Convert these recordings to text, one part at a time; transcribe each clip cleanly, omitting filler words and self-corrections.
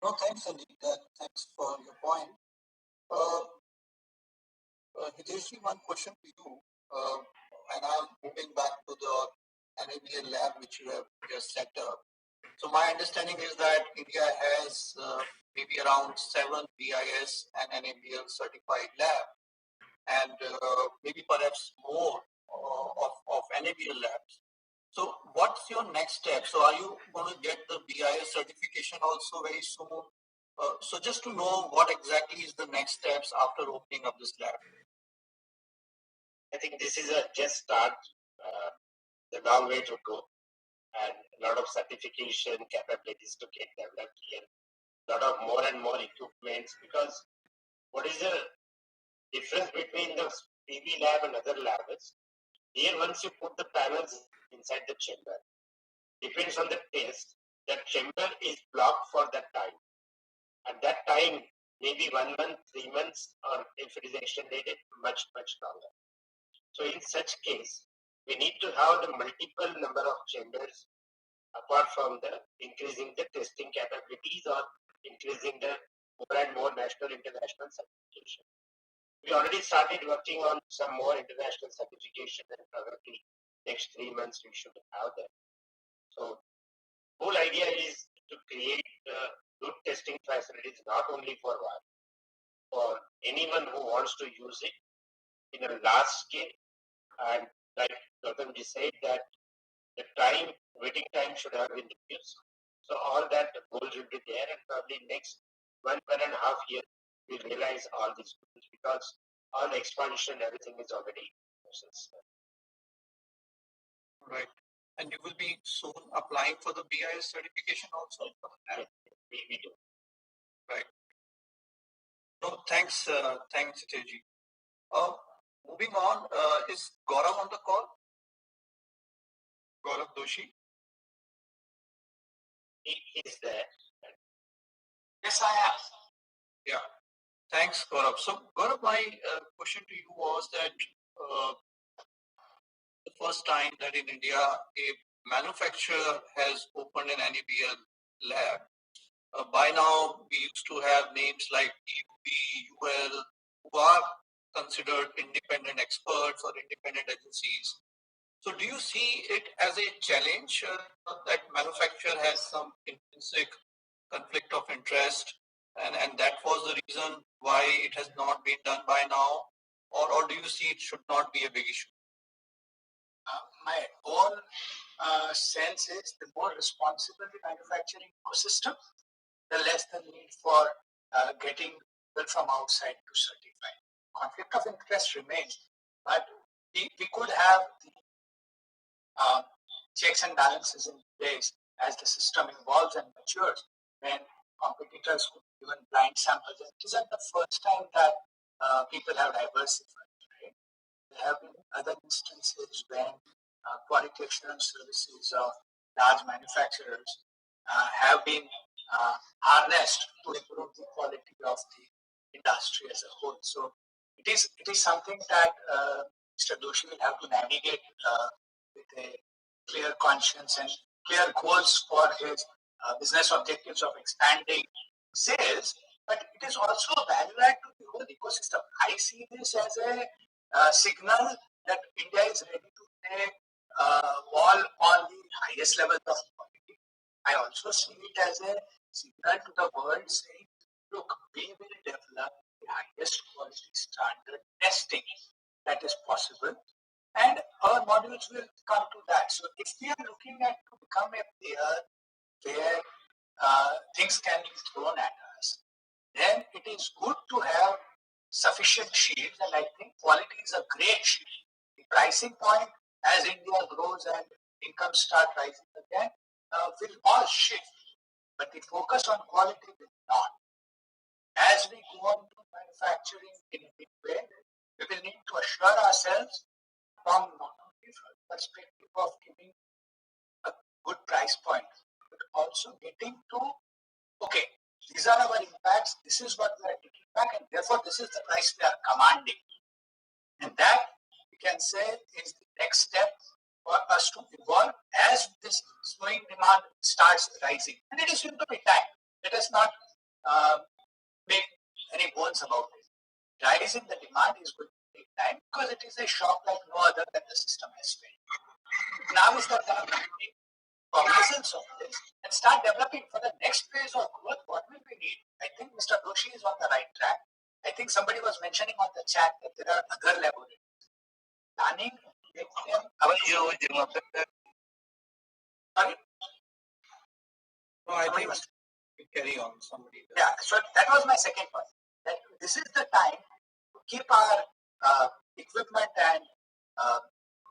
No, thanks, Sandeep. Thanks for your point. Uh, Hitesh, one question to you, and I'm moving back to the NABL lab which you have just set up. So my understanding is that India has maybe around 7 BIS and NABL certified lab, and maybe perhaps more of NABL labs. So what's your next step? So are you going to get the BIS certification also very soon? So just to know what exactly is the next steps after opening up this lab. I think this is a just start, the long way to go, and a lot of certification capabilities to get developed here. A lot of more and more equipments, because what is the difference between the PV lab and other labs? Here, once you put the panels inside the chamber, depends on the test, that chamber is blocked for that time. And that time, maybe 1 month, 3 months, or if it is extended, much, much longer. So in such case, we need to have the multiple number of chambers apart from the increasing the testing capabilities or increasing the more and more national international certification. We already started working on some more international certification, and probably next 3 months we should have that. So whole idea is to create good testing facilities, not only for Waaree, for anyone who wants to use it in a large scale. And like Gautamji said, that the waiting time should have been reduced. So all that goals will be there, and probably next 1.5 years, we realize all these goals, because all the expansion, everything is already in process. Right. And you will be soon applying for the BIS certification also? Yeah, we do. Right. No, thanks, Hitesh. Moving on, is Gaurav on the call? Gaurav Doshi? He is there. Yes, I am. Yeah. Thanks, Gaurav. So, Gaurav, my question to you was that the first time that in India a manufacturer has opened an NABL lab. By now, we used to have names like EUB, UL, who are considered independent experts or independent agencies. So do you see it as a challenge that manufacturer has some intrinsic conflict of interest, and that was the reason why it has not been done by now? Or do you see it should not be a big issue? My own sense is the more responsible the manufacturing ecosystem, the less the need for getting people from outside to certify. Conflict of interest remains, but we could have the checks and balances in place as the system evolves and matures, when competitors could be given blind samples. It isn't the first time that people have diversified. Right? There have been other instances when quality assurance services of large manufacturers have been harnessed to improve the quality of the industry as a whole. So it is something that Mr. Doshi will have to navigate with a clear conscience and clear goals for his business objectives of expanding sales. But it is also a value add to the whole ecosystem. I see this as a signal that India is ready to play ball on the highest levels of quality. I also see it as a signal to the world saying, look, we will develop the highest quality standard testing that is possible, and our modules will come to that. So if we are looking at to become a player where things can be thrown at us, then it is good to have sufficient shields, and I think quality is a great shield. The pricing point, as India grows and incomes start rising again, will all shift, but the focus on quality will not. As we go on to manufacturing in a big way, we will need to assure ourselves from not only from the perspective of giving a good price point, but also getting to, okay, these are our impacts, this is what we are taking back, and therefore this is the price we are commanding. And that, we can say, is the next step for us to evolve as this slowing demand starts rising. And it is going to be time. Let us not make any bones about it. Rising the demand is going to take time because it is a shock like no other that the system has faced. Now is the time to take cognizance of this and start developing for the next phase of growth. What will we need? I think Mr. Doshi is on the right track. I think somebody was mentioning on the chat that there are other laboratories. Planning, How are you? Sorry? No, I think carry on. Somebody. Yeah, so that was my second point. That this is the time to keep our equipment and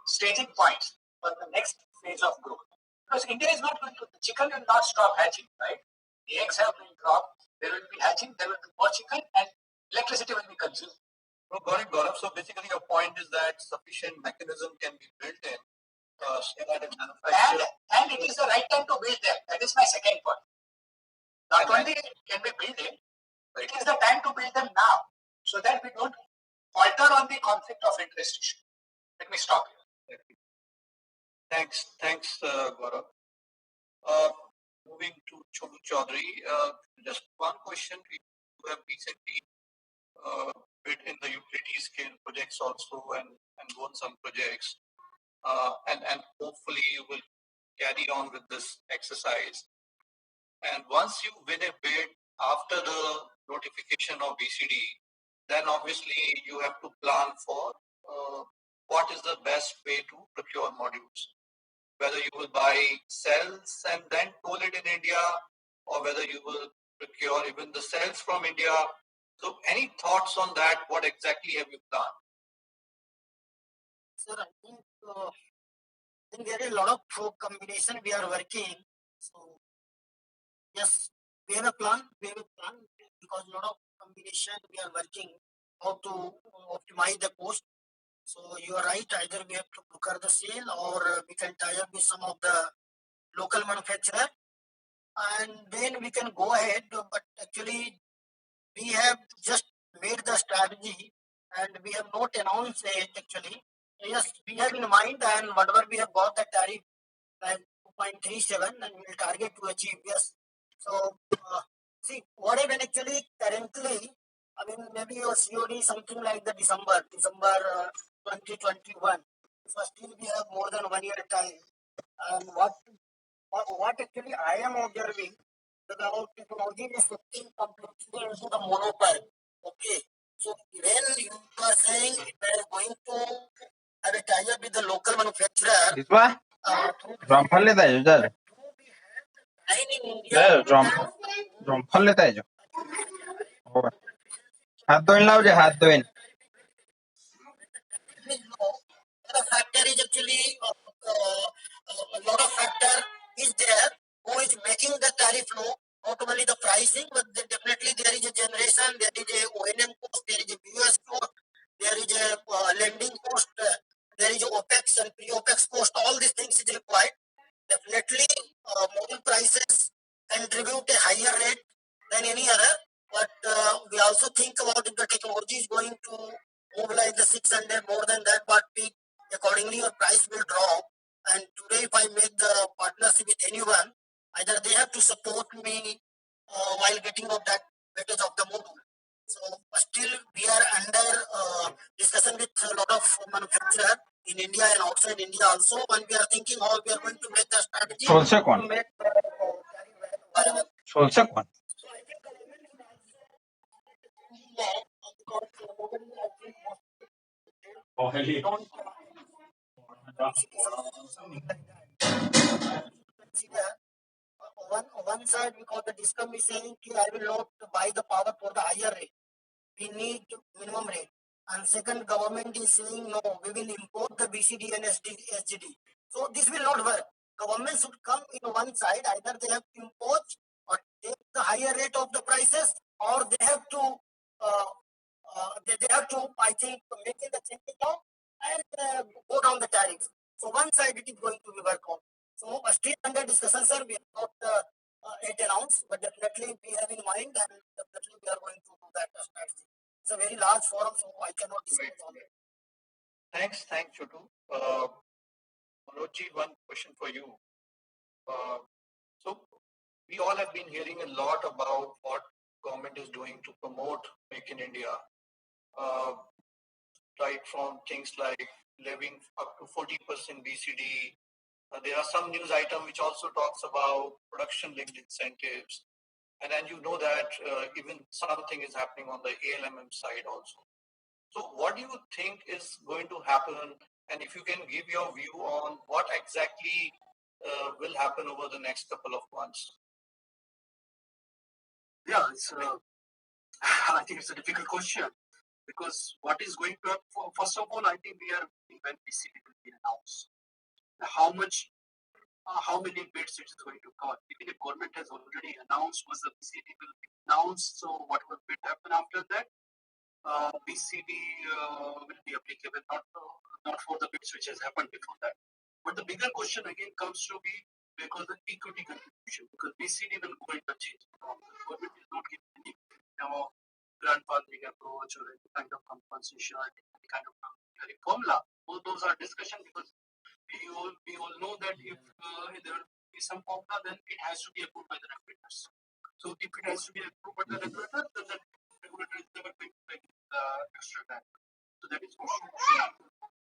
staging points for the next phase of growth. Because India is not going to, the chicken will not stop hatching, right? The eggs have been dropped, there will be hatching, there will be more chicken, and electricity will be consumed. No, got it, Gaurav. So basically, your point is that sufficient mechanism can be built in so that it manufactures. And it is the right time to build them. That is my second point. Not only can we build it, but it is the time to build them now so that we don't alter on the conflict of interest issue. Let me stop here. Thanks, Gaurav. Moving to Chodu Chaudhary, just one question. We have recently bid in the utility scale projects also and won some projects. And hopefully you will carry on with this exercise. And once you win a bid after the notification of BCD, then obviously you have to plan for what is the best way to procure modules. Whether you will buy cells and then toll it in India, or whether you will procure even the cells from India. So any thoughts on that? What exactly have you planned? Sir, I think there is a lot of combination we are working. So yes, we have a plan. Because a lot of combination we are working how to optimize the cost. So you are right. Either we have to procure the sale or we can tie up with some of the local manufacturer, and then we can go ahead. But actually, we have just made the strategy and we have not announced it actually. Yes, we have in mind, and whatever we have got the tariff like 2.37 and we will target to achieve. Yes. So see what even actually currently, I mean maybe your COD something like the December 2021. So still we have more than 1 year time. And what actually I am observing that our technology is shifting completely into the monopile. Okay. So when you are saying we are going to have a tie-up with the local manufacturer. Drum फल लेता है जो जर drum फल लेता है जो हाथ धोइन लाओ जे हाथ धोइन The factor is actually a lot of factor is there who is making the tariff low. Not only the pricing, but definitely there is a generation, there is a O&M cost, there is a BUS cost, there is a lending cost, there is a OPEX and pre-OPEX cost. All these things is required. Definitely, module prices contribute a higher rate than any other. But we also think about if the technology is going to mobilize the 600 more than that, but peak, accordingly your price will drop. And today, if I make the partnership with anyone, either they have to support me while getting of that weightage of the module. So still we are under discussion with a lot of manufacturers in India and outside India also, and we are thinking how we are going to make the strategy. सोलसक Make one. So I think government will also something like that. Consider one side because the discom is saying I will not buy the power for the higher rate. We need minimum rate. And second, government is saying no, we will import the BCD and SGD. So this will not work. Government should come in one side. Either they have to import or take the higher rate of the prices, or they have to I think make the changes down and go down the tariffs. So one side it is going to be work on. So still under discussion, sir. We have not it announced, but definitely we have in mind, and definitely we are going to do that strategy. It's a very large forum, so I cannot discuss on it. Thanks, Chotu. Manojji, one question for you. So we all have been hearing a lot about what government is doing to promote Make in India, uh, right from things like levying up to 40% BCD. There are some news item which also talks about production-linked incentives. And then you know that even something is happening on the ALMM side also. So what do you think is going to happen? And if you can give your view on what exactly will happen over the next couple of months? Yeah, it's I think it's a difficult question because what is going to happen? First of all, I think we are when PCB will be announced. How much, how many bids it is going to cost? Even if government has already announced was the PCB will be announced, so what will bid happen after that? PCB will be applicable, not for the bids which has happened before that. But the bigger question again comes to be because the equity contribution, because BCD will go into change. Government will not give any grandfathering approach or any kind of compensation or any kind of formula. All those are discussion because we all know that if there is some formula, then it has to be approved by the regulators. So if it has to be approved by the regulator, then the regulator is never going to make extra time. So that is question.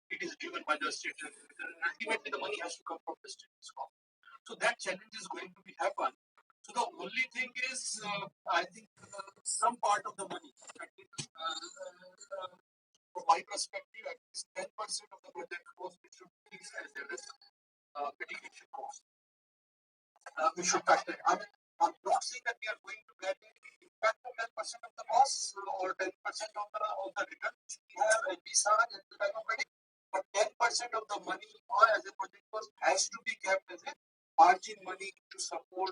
It is driven by the state regulator. And ultimately, the money has to come from the state. So that challenge is going to be happen. So the only thing is, I think some part of the money, from my perspective, at least 10% of the project cost which should be as a risk mitigation cost. We should factor it. I'm not saying that we are going to get impact of 10% of the cost or 10% of the return which we have and we saw at the time of bidding, but 10% of the money or as a project cost has to be kept as a margin money to support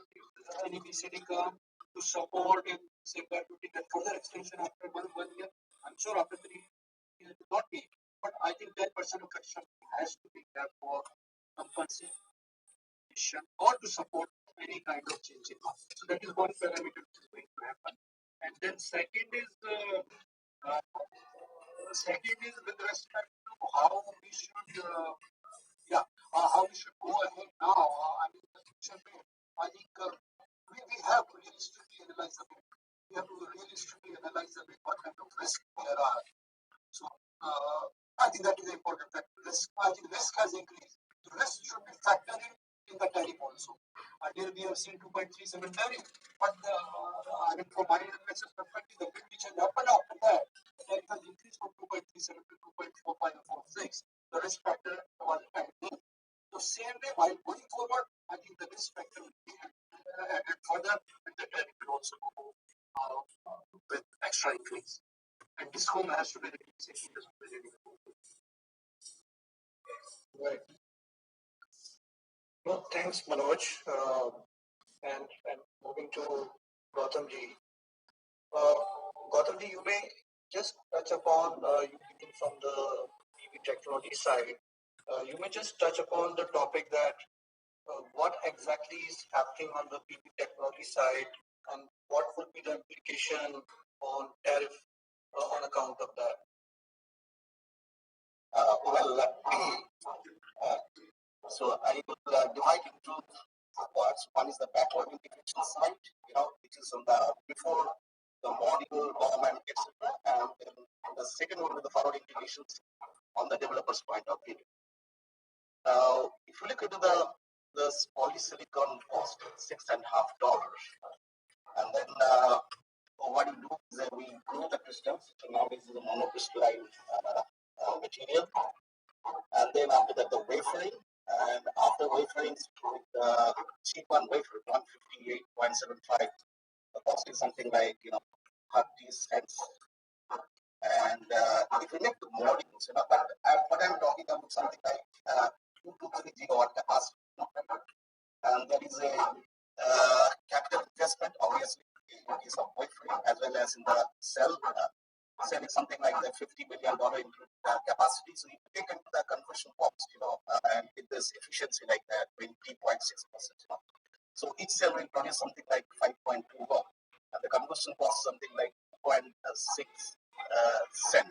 any BCD come, to support and say that to get further extension after 1 year. I'm sure after 3 years it will not be, but I think 10% of extra has to be kept for compensation or to support any kind of change in law. So that is one parameter which is going to happen. And then second is with respect to how we should how we should go ahead now. I mean the future way. I think we have to realistically analyze a bit. We have to realistically analyze a bit what kind of risk there are. So I think that is important. That risk, I think risk has increased. The risk should be factored in the tariff also. Earlier we have seen 2.37 tariff, but I mean from my analysis perspective, the bid which has happened after that, the tariff has increased from 2.37 to 2.45 or 46. The risk factor was added. So same way while going forward, I think the risk factor will be added further, and the tariff will also go with extra increase. And this home has to be ready. Right. Well, thanks, Manoj. And moving to Gautamji. Gautamji, you may just touch upon, you being from the EV technology side, you may just touch upon the topic that what exactly is happening on the PV technology side and what would be the implication on tariff on account of that? So I will divide into two parts. One is the backward integration side, which is on the before the module, government, etc. And then the second one is the forward integrations on the developer's point of view. Now, if you look into the polysilicon cost, $6.50, and then what you do is that we grow the crystals. So now this is a monocrystalline material, and then after that the wafering, and after wafering, cheap one wafer, 158.75. The cost is something like 30 cents. And if you make the modules, but what I'm talking about something like 2 to 3 gigawatt capacity, and there is a capital investment, obviously, in case of wafering as well as in the cell. Cell is something like the $50 million capacity. So if you take into the conversion cost, and with this efficiency like that, 20.6%, so each cell will produce something like 5.2 watt, and the conversion cost something like 2.6 cent.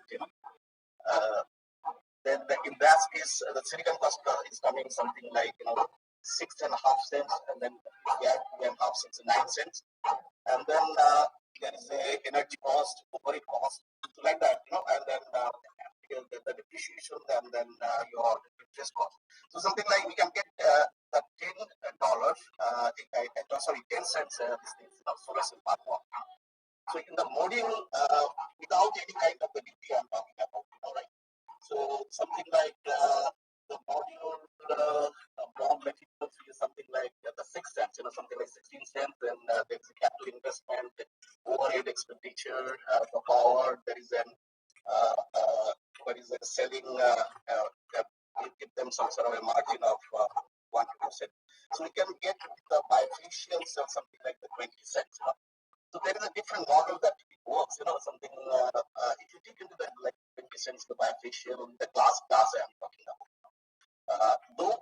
Then in that case, the silicon cost is coming something like 6.5 cents, and then 2.5 cents, 9 cents, and then there is a energy cost, overhead cost, like that, and then the depreciation, and then your interest cost. So something like we can get the $10, sorry, 10 cents, this thing, solar cell platform. So in the module, without any kind of the DP I'm talking about, right? So something like the module BOM materials is something like the 6 cents, something like 16 cents. Then there is a capital investment, overhead expenditure, the power. There is an what is it, selling. Give them some sort of a margin of 1%. So we can get the bifacial cell something like the 20 cents. So there is a different model that works, something, if you take into the like 20 cents, the bifacial, the glass I'm talking about. Though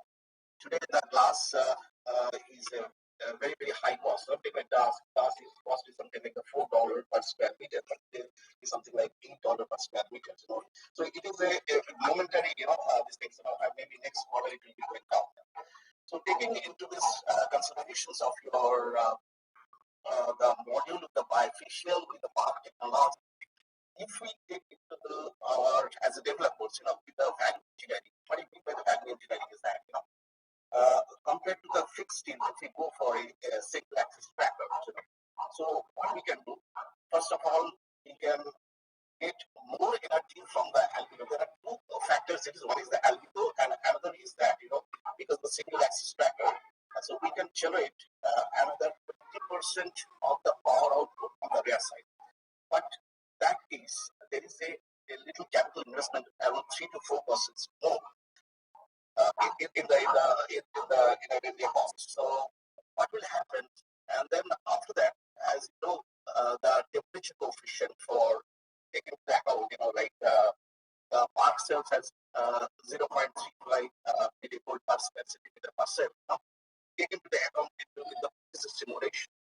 today the glass is a very, very high cost. Something like glass is cost is something like the $4 per square meter, but there is something like $8 per square meter. So it is a momentary, these things, maybe next quarter it will be going down. So taking into this considerations of your the module of the bifacial with the power technology, if we take into our as a developers, with the value engineering, what I mean by the value engineering is that, compared to the fixed steel, if we go for a single axis tracker, so what we can do, first of all, we can get more energy from the albedo. There are two factors. One is the albedo, and another is that, because the single axis tracker, so we can generate another 20% of the power output on the rear side. But that is, there is a little capital investment around 3 to 4% more in the cost. So what will happen? And then after that, as you know, the temperature coefficient for taking into account, like the park cells has 0.35 millivolt per square centimeter per cell. Take into the account in the simulation.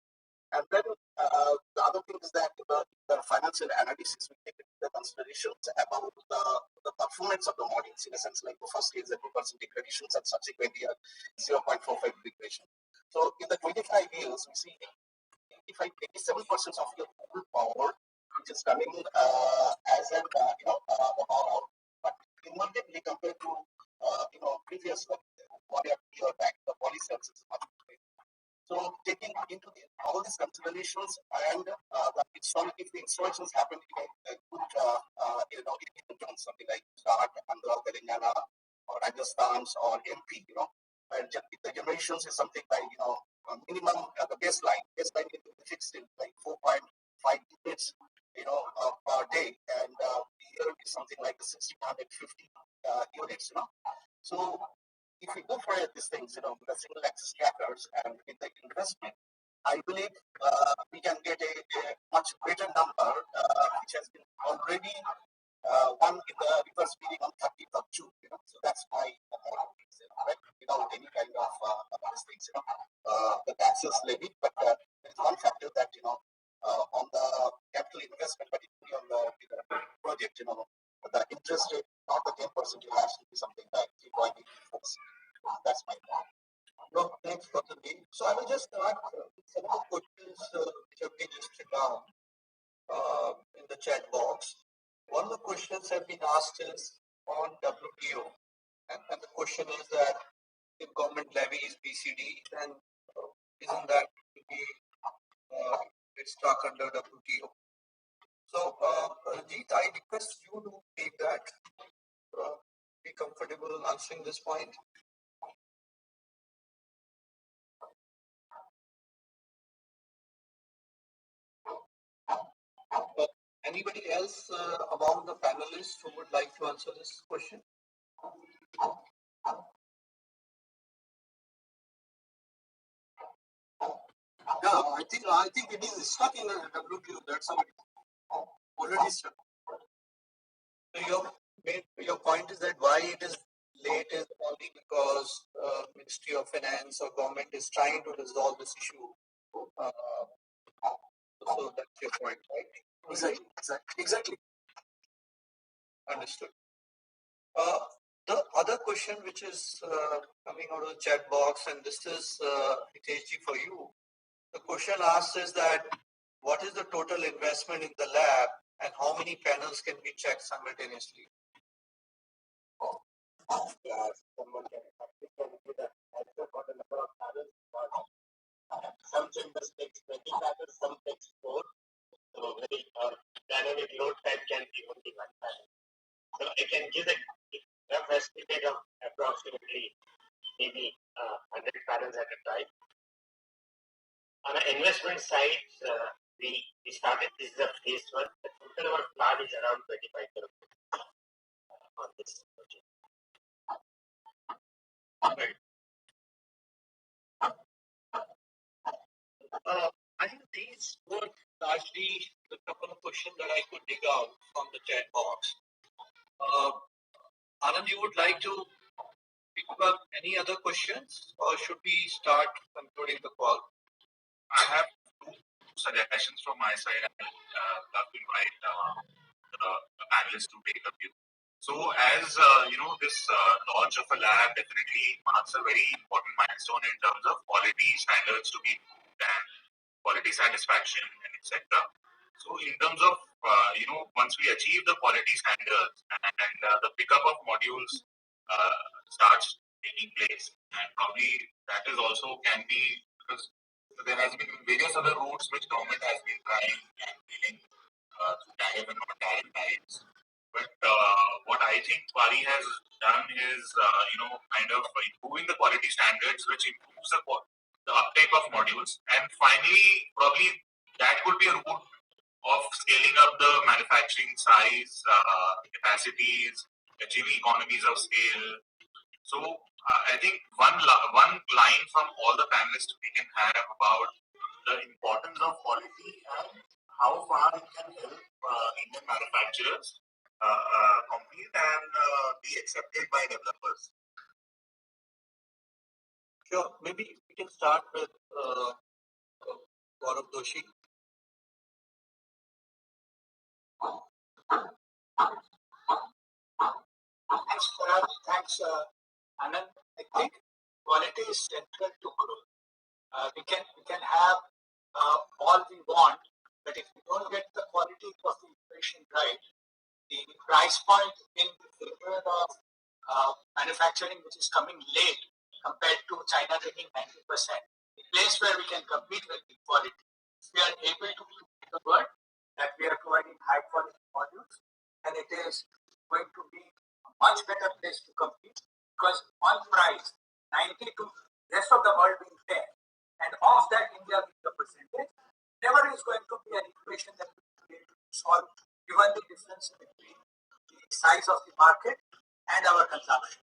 And then the other thing is that the financial analysis we take into the considerations about the performance of the modules, in a sense, like the first is a 2% degradation and subsequent year 0.45 degradation. So in the 25 years, we see 87% of your total power which is coming as an the power, but cumulatively compared to previous 1 year back, the poly cells is much greater. So taking into all these considerations and if the installations happen in a good, in something like Gujarat, Andhra, Telangana, or Rajasthan, or MP, and the generations is something like, minimum, the baseline is fixed in like 4.5 units, per day, and here is something like 1,650 units, So if we go for these things, the single axis trackers and with the investment, I believe we can get a much greater number, which has been already one in the reverse meeting on 30th of June. So that's my right? Without any kind of these things, the taxes levied. But there is one factor that on the capital investment, particularly on the project, the interest rate, not the 10%, it has to be something like 3.84. That's my point. No, thanks for the name. So I will just start some of the questions which have been listed down in the chat box. One of the questions have been asked is on WTO, and the question is that if government levies BCD, then isn't that to be it's stuck under WTO? So, Jeet, I request you to take that. Be comfortable answering this point. Anybody else among the panelists who would like to answer this question? Yeah, I think it is stuck in the WTO. That's how it is already stuck. So your point is that why it is late is only because Ministry of Finance or government is trying to resolve this issue. So that's your point, right? Exactly. Understood. The other question which is coming out of the chat box, and this is Hiteshji for you. The question asked is that what is the total investment in the lab, and how many panels can be checked simultaneously? Someone can give the answer for the number of panels. Some chambers takes 20 panels, some takes 4. So very dynamic load time can be only 1 panel. So I can give a rough estimate of approximately maybe 100 panels at a time. On the investment side, we started, this is a phase 1. The total our plan is around 25 crore on this project. Right. I think these were largely the couple of questions that I could dig out from the chat box. Anand, you would like to pick up any other questions, or should we start concluding the call? I have two suggestions from my side. I'd love to invite the panelists to take a view. So, as this launch of a lab definitely marks a very important milestone in terms of quality standards to be improved and quality satisfaction and etc. So, in terms of once we achieve the quality standards and the pickup of modules starts taking place, and probably that is also can be because there has been various other routes which government has been trying and dealing through tariff and non-tariff types. But what I think Waaree has done is, kind of improving the quality standards, which improves the uptake of modules. And finally, probably that could be a route of scaling up the manufacturing size, capacities, achieving economies of scale. So I think one line from all the panelists we can have about the importance of quality and how far it can help Indian manufacturers compete and be accepted by developers. Sure. Maybe we can start with Gaurav Doshi. Thanks, Parag. Thanks, Anand. I think quality is central to growth. We can have all we want, but if we don't get the quality of the innovation right, the price point in favor of manufacturing, which is coming late compared to China taking 90%, the place where we can compete with the quality. If we are able to prove the word that we are providing high quality modules, and it is going to be a much better place to compete because on price, 90 to rest of the world being there, and of that India being the percentage, never is going to be an equation that we will be able to solve given the difference between the size of the market and our consumption.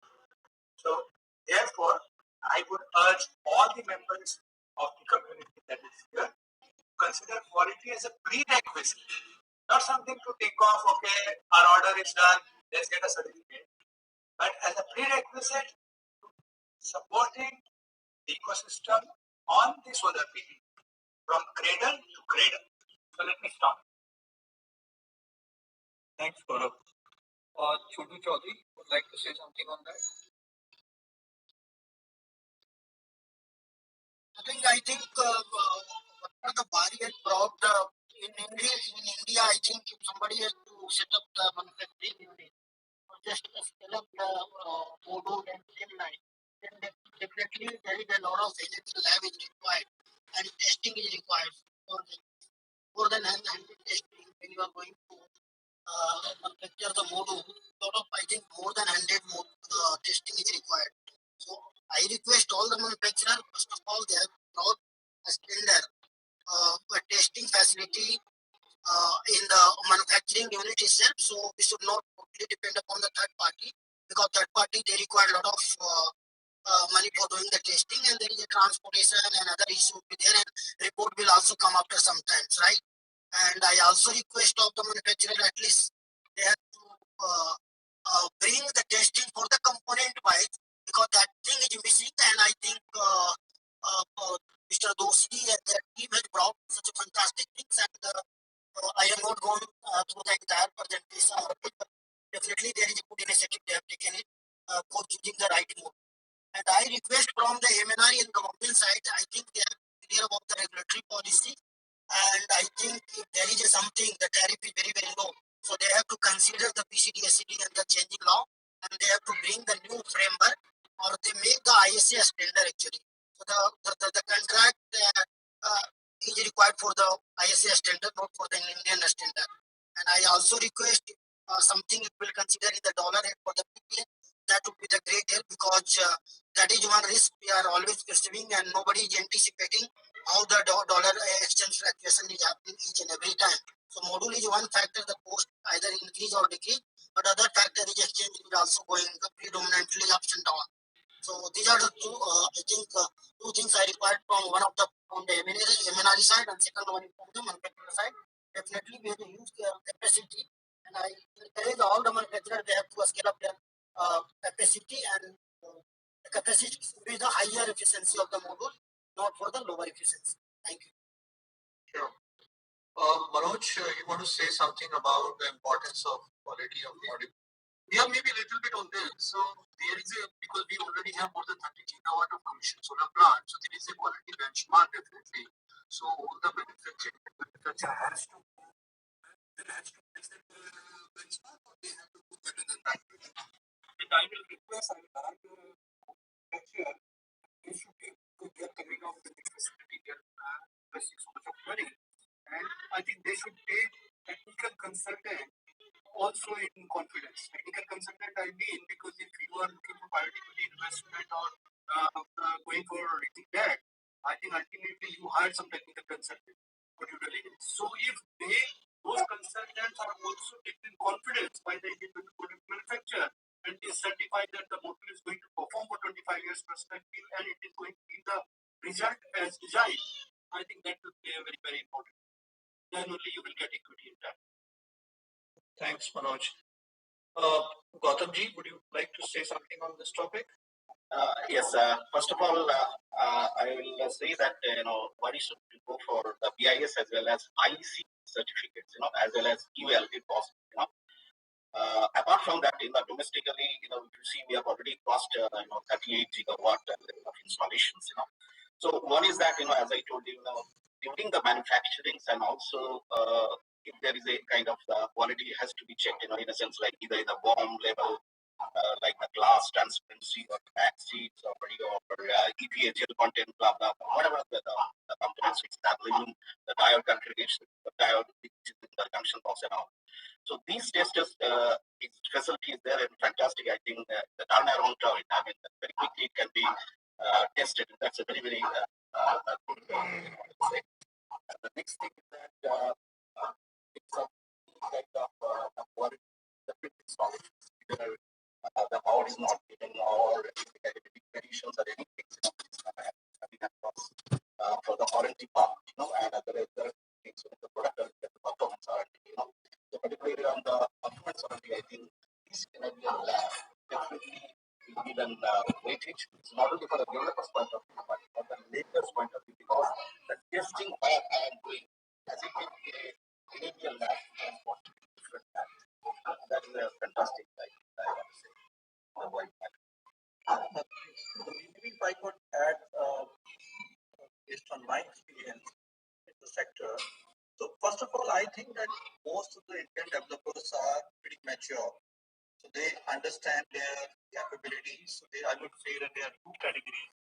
So therefore, I would urge all the members of the community that is here to consider quality as a prerequisite, not something to think of, okay, our order is done, let's get a certificate, but as a prerequisite to supporting the ecosystem on the solar PV from cradle to cradle. So let me stop. Thanks, Gaurav. Chotu Chaudhary would like to say something on that. I think what the Waaree had brought in India, I think if somebody has to set up the manufacturing unit or just scale up the module and same line, then definitely there is a lot of physical lab is required and testing is required for more than hand testing when you are going to manufacture the module. Lot of I think more than 100 testing is required. So I request all the manufacturers, first of all, they have brought a standard a testing facility in the manufacturing unit itself. So we should not totally depend upon the third party because third party they require a lot of money for doing the testing, and there is a transportation and other issue will be there, and report will also come after sometimes, right? And I also request of the manufacturer at least they have to bring the testing for the component wise because that thing is missing, and I think Mr. Doshi and their team has brought such a fantastic things, and I am not going through the entire presentation, but definitely there is a good initiative they have taken it for choosing the right mode. And I request from the MNRE and government side, I think they are clear about the regulatory policy And I think if there is something, the tariff is very, very low. So they have to consider the PCD, SCD and the changing law, and they have to bring the new framework, or they make the ISA standard actually. So the contract is required for the ISA standard, not for the Indian standard. And I also request something it will consider in the dollar rate for the PPA. That would be the great help, because that is one risk we are always perceiving, and nobody is anticipating how the dollar exchange fluctuation is happening each and every time. So module is one factor, the cost either increase or decrease, but other factor is exchange is also going predominantly ups and down. So these are the two, I think, two things I required from one of the from the MNRE side, and second one is from the manufacturer side. Definitely we have to use their capacity, and I encourage all the manufacturers they have to scale up their capacity, and the capacity should be the higher efficiency of the module, not for the lower efficiency. Thank you. Sure. Manoj, you want to say something about the importance of quality of module? Yeah, maybe a little bit on this. So there is because we already have more than 30 gigawatt of commissioned solar plants, so there is a quality benchmark definitely. So all the manufacturer has to place that benchmark, or they have to do better than that. And I will request, I will ask the manufacturer, they should be, because they are coming out with the facility, they are investing so much of money, and I think they should take technical consultant also in confidence. Technical consultant, I mean, because if you are looking for private equity investment or going for raising debt, I think ultimately you hire some technical consultant for due diligence. So if those consultants are also taken confidence by the Indian product manufacturer, and they certify that the module is going to perform for 25 years perspective, and it is going to be the result as designed, I think that will play a very, very important. Then only you will get equity in that. Thanks, Manoj. Gautamji, would you like to say something on this topic? Yes. First of all, I will say that one should go for the BIS as well as IC certificates, as well as UL if possible. Apart from that, domestically, if you see, we have already crossed 38 gigawatt of installations. So one is that as I told you, during the manufacturing, and also if there is a kind of quality has to be checked, in a sense like either in the bomb level, like the glass transparency or the back seats or EPA gel content, blah blah, whatever the components which that even the diode configuration, the diode the junction box and all. So these tests, facility is there and fantastic. I think the turnaround time, I mean, very quickly it can be tested. That's a very, very good thing. And the next thing is that it's a kind of quality, the quick installations. Either the power is not given or any conditions or anything, it's coming across for the warranty part, and other things with the product, the performance warranty, So particularly on the performance warranty, I think this Canadian lab definitely will give an weightage. It's not only for the developer's point of view, but for the labor's point of view, because the testing where I am doing as if it a Canadian lab and what different lab. That is a fantastic, I want to say. Maybe if I could add, based on my experience in the sector. So first of all, I think that most of the Indian developers are pretty mature. So they understand their capabilities. So I would say that there are two categories.